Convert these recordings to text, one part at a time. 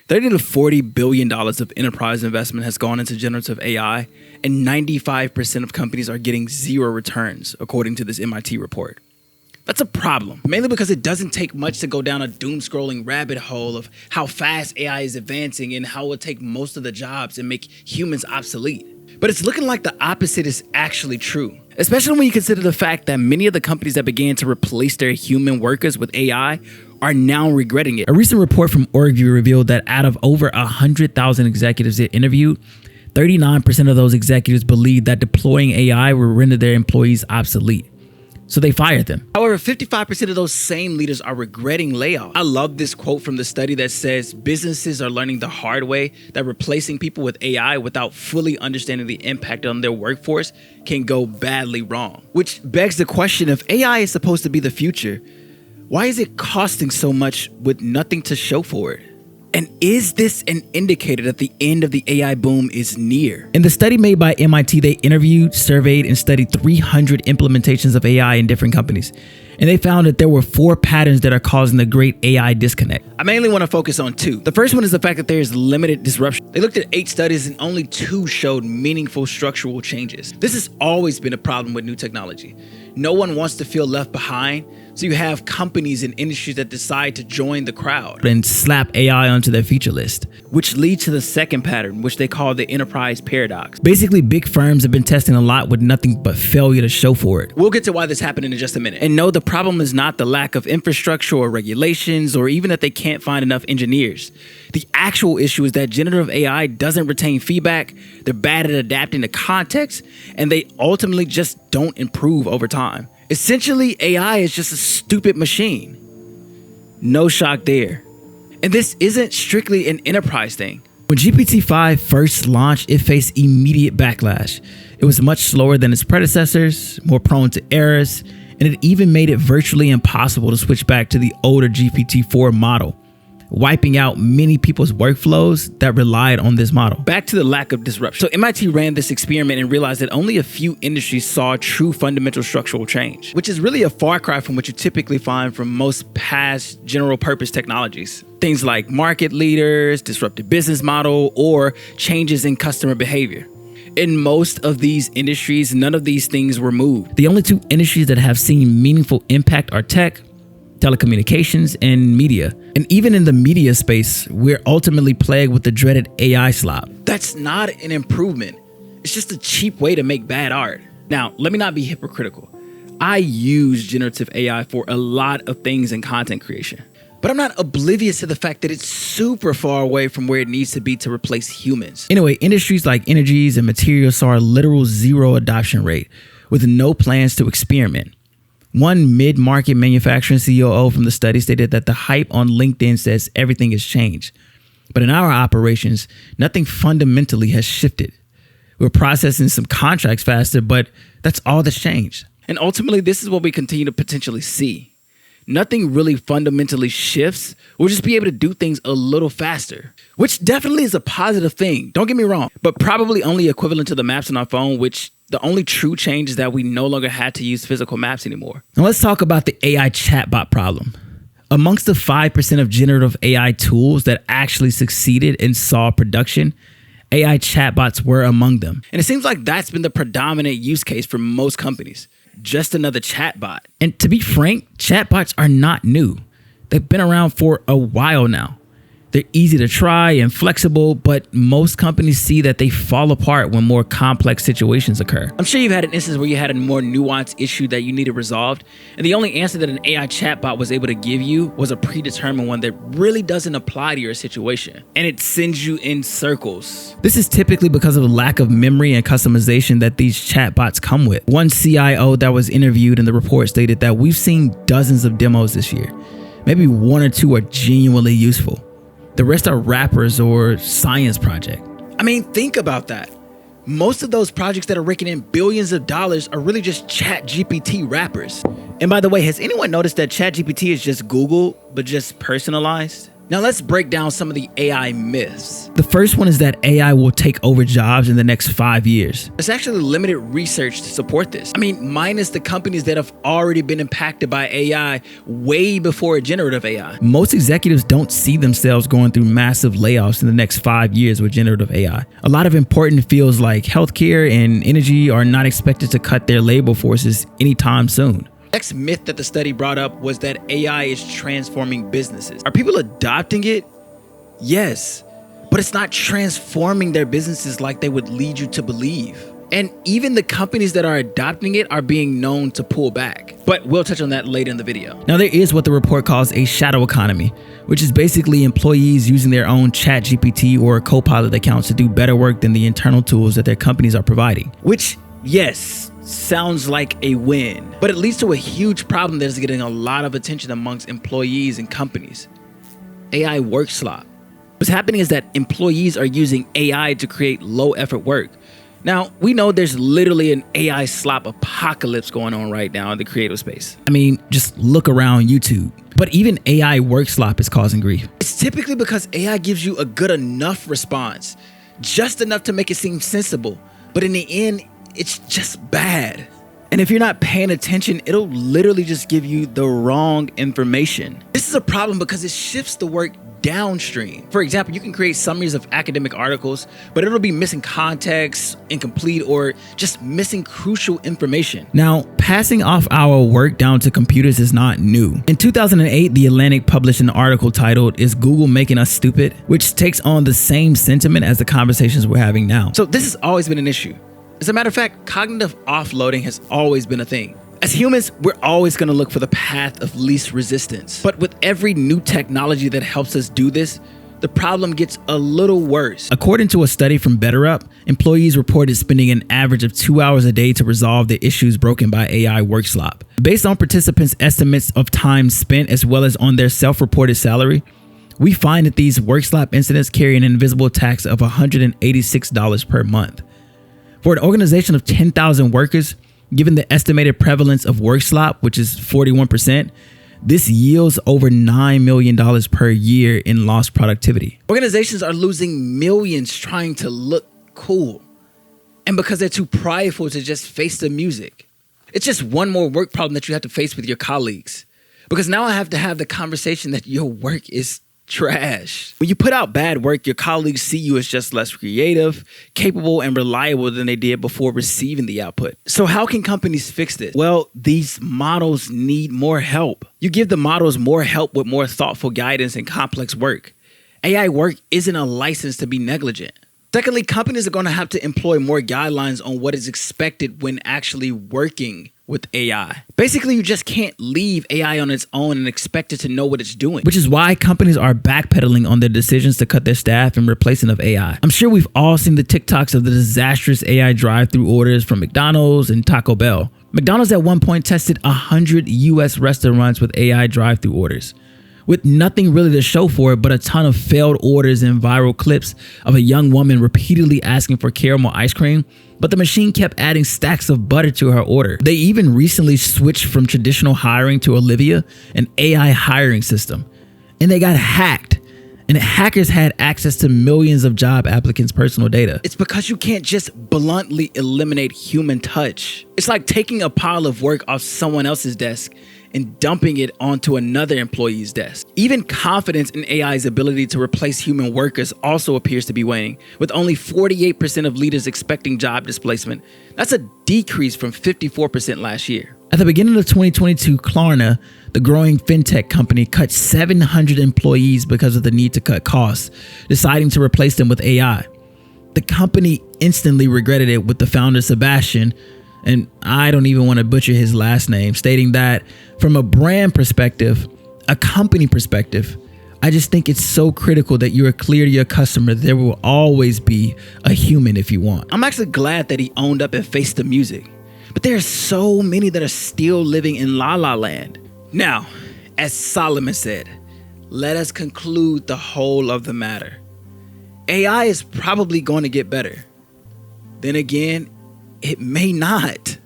$30 to $40 billion of enterprise investment has gone into generative AI, and 95% of companies are getting zero returns, according to this MIT report. That's a problem, mainly because it doesn't take much to go down a doom-scrolling rabbit hole of how fast AI is advancing and how it will take most of the jobs and make humans obsolete. But it's looking like the opposite is actually true, especially when you consider the fact that many of the companies that began to replace their human workers with AI are now regretting it. A recent report from OrgView revealed that out of over 100,000 executives it interviewed, 39% of those executives believed that deploying AI will render their employees obsolete. So they fired them. However, 55% of those same leaders are regretting layoffs. I love this quote from the study that says businesses are learning the hard way that replacing people with AI without fully understanding the impact on their workforce can go badly wrong. Which begs the question, if AI is supposed to be the future, why is it costing so much with nothing to show for it? And is this an indicator that the end of the AI boom is near? In the study made by MIT, they interviewed, surveyed, and studied 300 implementations of AI in different companies. And they found that there were 4 patterns that are causing the great AI disconnect. I mainly want to focus on 2. The first one is the fact that there is limited disruption. They looked at 8 studies and only 2 showed meaningful structural changes. This has always been a problem with new technology. No one wants to feel left behind, so you have companies and industries that decide to join the crowd and slap AI onto their feature list, which leads to the second pattern, which they call the enterprise paradox. Basically, big firms have been testing a lot with nothing but failure to show for it. We'll get to why this happened in just a minute. And no, the problem is not the lack of infrastructure or regulations, or even that they can't find enough engineers. The actual issue is that generative AI doesn't retain feedback, they're bad at adapting to context, and they ultimately just don't improve over time. Essentially, AI is just a stupid machine. No shock there. And this isn't strictly an enterprise thing. When GPT-5 first launched, it faced immediate backlash. It was much slower than its predecessors, more prone to errors, and it even made it virtually impossible to switch back to the older GPT-4 model, wiping out many people's workflows that relied on this model. Back to the lack of disruption. So MIT ran this experiment and realized that only a few industries saw true fundamental structural change, which is really a far cry from what you typically find from most past general purpose technologies. Things like market leaders, disruptive business model, or changes in customer behavior. In most of these industries, none of these things were moved. The only 2 industries that have seen meaningful impact are tech, telecommunications, and media. And even in the media space, we're ultimately plagued with the dreaded AI slop. That's not an improvement. It's just a cheap way to make bad art. Now, let me not be hypocritical. I use generative AI for a lot of things in content creation, but I'm not oblivious to the fact that it's super far away from where it needs to be to replace humans. Anyway, industries like energies and materials saw a literal 0 adoption rate with no plans to experiment. One mid-market manufacturing COO from the study stated that the hype on LinkedIn says everything has changed. But in our operations, nothing fundamentally has shifted. We're processing some contracts faster, but that's all that's changed. And ultimately, this is what we continue to potentially see. Nothing really fundamentally shifts. We'll just be able to do things a little faster, which definitely is a positive thing. Don't get me wrong, but probably only equivalent to the maps on our phone, which the only true change is that we no longer had to use physical maps anymore. Now let's talk about the AI chatbot problem. Amongst the 5% of generative AI tools that actually succeeded and saw production, AI chatbots were among them. And it seems like that's been the predominant use case for most companies. Just another chatbot. And to be frank, chatbots are not new. They've been around for a while now. They're easy to try and flexible, but most companies see that they fall apart when more complex situations occur. I'm sure you've had an instance where you had a more nuanced issue that you needed resolved, and the only answer that an AI chatbot was able to give you was a predetermined one that really doesn't apply to your situation, and it sends you in circles. This is typically because of the lack of memory and customization that these chatbots come with. One CIO that was interviewed in the report stated that we've seen dozens of demos this year. Maybe 1 or 2 are genuinely useful. The rest are wrappers or science projects. I mean, think about that. Most of those projects that are raking in billions of dollars are really just ChatGPT wrappers. And by the way, has anyone noticed that ChatGPT is just Google, but just personalized? Now let's break down some of the AI myths. The first one is that AI will take over jobs in the next 5 years. There's actually limited research to support this. I mean, minus the companies that have already been impacted by AI way before generative AI. Most executives don't see themselves going through massive layoffs in the next 5 years with generative AI. A lot of important fields like healthcare and energy are not expected to cut their labor forces anytime soon. Next myth that the study brought up was that AI is transforming businesses. Are people adopting it? Yes, but it's not transforming their businesses like they would lead you to believe. And even the companies that are adopting it are being known to pull back. But we'll touch on that later in the video. Now, there is what the report calls a shadow economy, which is basically employees using their own ChatGPT or Copilot accounts to do better work than the internal tools that their companies are providing. Which, yes, sounds like a win, but it leads to a huge problem that is getting a lot of attention amongst employees and companies. AI work slop. What's happening is that employees are using AI to create low effort work. Now, we know there's literally an AI slop apocalypse going on right now in the creative space. I mean, just look around YouTube. But even AI work slop is causing grief. It's typically because AI gives you a good enough response, just enough to make it seem sensible, but in the end, it's just bad. And if you're not paying attention, it'll literally just give you the wrong information. This is a problem because it shifts the work downstream. For example, you can create summaries of academic articles, but it'll be missing context, incomplete, or just missing crucial information. Now, passing off our work down to computers is not new. In 2008, The Atlantic published an article titled, "Is Google Making Us Stupid?" which takes on the same sentiment as the conversations we're having now. So this has always been an issue. As a matter of fact, cognitive offloading has always been a thing. As humans, we're always going to look for the path of least resistance. But with every new technology that helps us do this, the problem gets a little worse. According to a study from BetterUp, employees reported spending an average of 2 hours a day to resolve the issues broken by AI work slop. Based on participants' estimates of time spent as well as on their self-reported salary, we find that these work slop incidents carry an invisible tax of $186 per month. For an organization of 10,000 workers, given the estimated prevalence of work slop, which is 41%, this yields over $9 million per year in lost productivity. Organizations are losing millions trying to look cool, and because they're too prideful to just face the music. It's just one more work problem that you have to face with your colleagues, because now I have to have the conversation that your work is trash. When you put out bad work, your colleagues see you as just less creative, capable, and reliable than they did before receiving the output. So how can companies fix this? Well, these models need more help. You give the models more help with more thoughtful guidance and complex work. AI work isn't a license to be negligent. Secondly, companies are going to have to employ more guidelines on what is expected when actually working with AI. Basically, you just can't leave AI on its own and expect it to know what it's doing, which is why companies are backpedaling on their decisions to cut their staff and replacing of AI. I'm sure we've all seen the TikToks of the disastrous AI drive-through orders from McDonald's and Taco Bell. McDonald's at one point tested 100 US restaurants with AI drive-through orders, with nothing really to show for it but a ton of failed orders and viral clips of a young woman repeatedly asking for caramel ice cream, but the machine kept adding stacks of butter to her order. They even recently switched from traditional hiring to Olivia, an AI hiring system, and they got hacked. And hackers had access to millions of job applicants' personal data. It's because you can't just bluntly eliminate human touch. It's like taking a pile of work off someone else's desk and dumping it onto another employee's desk. Even confidence in AI's ability to replace human workers also appears to be waning, with only 48% of leaders expecting job displacement. That's a decrease from 54% last year. At the beginning of 2022, Klarna, the growing fintech company, cut 700 employees because of the need to cut costs, deciding to replace them with AI. The company instantly regretted it, with the founder, Sebastian, and I don't even want to butcher his last name, stating that from a brand perspective, a company perspective, I just think it's so critical that you are clear to your customer that there will always be a human if you want. I'm actually glad that he owned up and faced the music, but there are so many that are still living in La La Land. Now, as Solomon said, let us conclude the whole of the matter. AI is probably going to get better. Then again, it may not.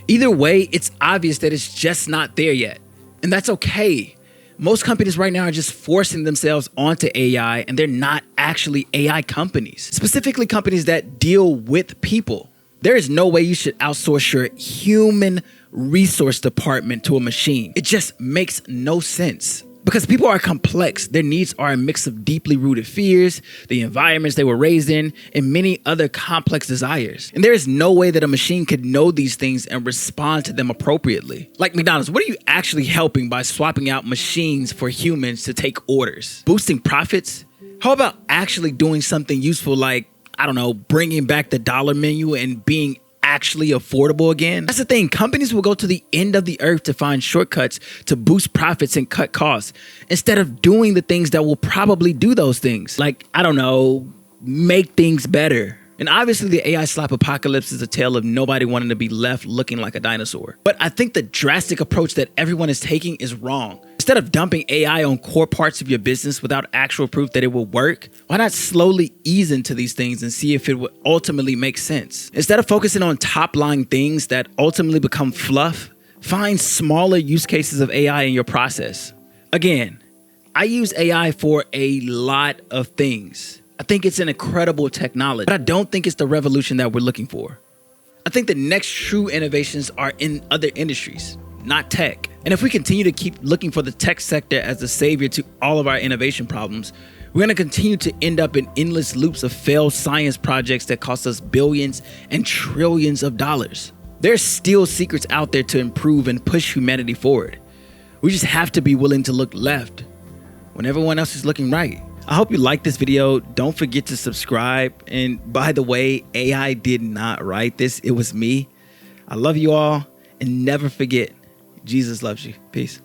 Either way, it's obvious that it's just not there yet. And that's okay. Most companies right now are just forcing themselves onto AI, and they're not actually AI companies, specifically companies that deal with people. There is no way you should outsource your human resource department to a machine. It just makes no sense. Because people are complex. Their needs are a mix of deeply rooted fears, the environments they were raised in, and many other complex desires. And there is no way that a machine could know these things and respond to them appropriately. Like McDonald's, what are you actually helping by swapping out machines for humans to take orders? Boosting profits? How about actually doing something useful like, I don't know, bringing back the dollar menu and being actually affordable again? That's the thing. Companies will go to the end of the earth to find shortcuts to boost profits and cut costs instead of doing the things that will probably do those things. Like, I don't know, make things better. And obviously the AI slop apocalypse is a tale of nobody wanting to be left looking like a dinosaur. But I think the drastic approach that everyone is taking is wrong. Instead of dumping AI on core parts of your business without actual proof that it will work, why not slowly ease into these things and see if it would ultimately make sense? Instead of focusing on top-line things that ultimately become fluff, find smaller use cases of AI in your process. Again, I use AI for a lot of things. I think it's an incredible technology, but I don't think it's the revolution that we're looking for. I think the next true innovations are in other industries, not tech. And if we continue to keep looking for the tech sector as the savior to all of our innovation problems, we're going to continue to end up in endless loops of failed science projects that cost us billions and trillions of dollars. There's still secrets out there to improve and push humanity forward. We just have to be willing to look left when everyone else is looking right. I hope you liked this video. Don't forget to subscribe. And by the way, AI did not write this. It was me. I love you all. And never forget, Jesus loves you. Peace.